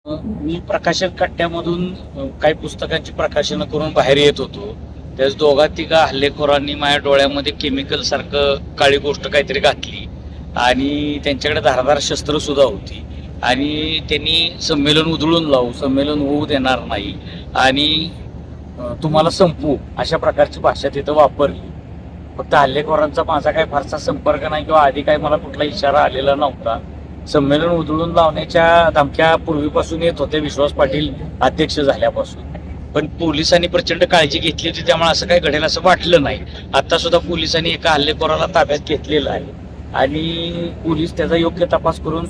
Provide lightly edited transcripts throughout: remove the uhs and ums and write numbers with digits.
मी प्रकाशन कट्ट्यामधून काही पुस्तकांची प्रकाशनं करून बाहेर येत होतो. त्याच दोघा तिघा हल्लेखोरांनी माझ्या डोळ्यामध्ये केमिकल सारखं काळी गोष्ट काहीतरी घातली आणि त्यांच्याकडे धारदार शस्त्र सुद्धा होती आणि त्यांनी संमेलन उधळून लावू, संमेलन होऊ देणार नाही आणि तुम्हाला संपवू अशा प्रकारची भाषा तिथं वापरली. फक्त हल्लेखोरांचा माझा काही फारसा संपर्क नाही किंवा आधी काही मला कुठला इशारा आलेला नव्हता. संमेलन उधळून लावण्याच्या धमक्या पूर्वीपासून येत होत्या, विश्वास पाटील अध्यक्ष झाल्यापासून. पण पोलिसांनी प्रचंड काळजी घेतली होती, त्यामुळे असं काही घडेल असं वाटलं नाही. आता सुद्धा पोलिसांनी एका हल्लेखोराला ताब्यात घेतलेलं आहे आणि पोलीस त्याचा योग्य तपास करून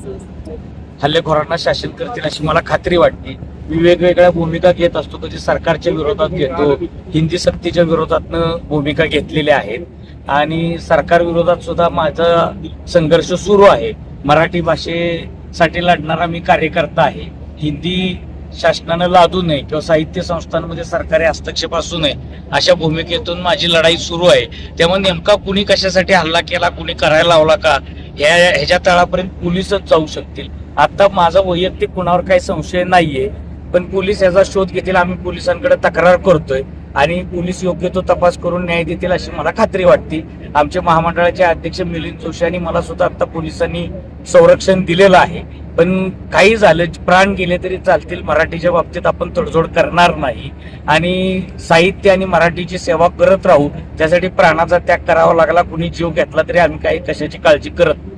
हल्लेखोरांना शासन करतील अशी मला खात्री वाटते. मी वेगवेगळ्या भूमिका घेत असतो, कधी सरकारच्या विरोधात घेतो, हिंदी सक्तीच्या विरोधातनं भूमिका घेतलेल्या आहेत आणि सरकार विरोधात सुद्धा माझा संघर्ष सुरू आहे. मराठी भाषेसाठी लढणारा मी कार्यकर्ता आहे. हिंदी शासनानं लादू नये किंवा साहित्य संस्थांमध्ये सरकारी हस्तक्षेप असू नये अशा भूमिकेतून माझी लढाई सुरू आहे. त्यामुळे नेमका कुणी कशासाठी हल्ला केला, कुणी करायला लावला का ह्याच्या तळापर्यंत पोलीसच जाऊ शकतील. आता माझा वैयक्तिक कुणावर काही संशय नाहीये, पण पोलीस याचा शोध घेतील. आम्ही पोलिसांकडे तक्रार करतोय आणि पोलीस योग्य तो तपास करून न्याय देतील अशी मला खात्री वाटते. आमचे महामंडळाचे अध्यक्ष मिलिंद जोशी आणि मला सुद्धा आता पोलिसांनी संरक्षण दिलेलं आहे. पण काही झालं, प्राण गेले तरी चालतील, मराठीच्या बाबतीत आपण तडजोड करणार नाही आणि साहित्य आणि मराठीची सेवा करत राहू. त्यासाठी प्राणाचा त्याग करावा लागला, कुणी जीव घेतला तरी आम्ही काही कशाची काळजी करत नाही.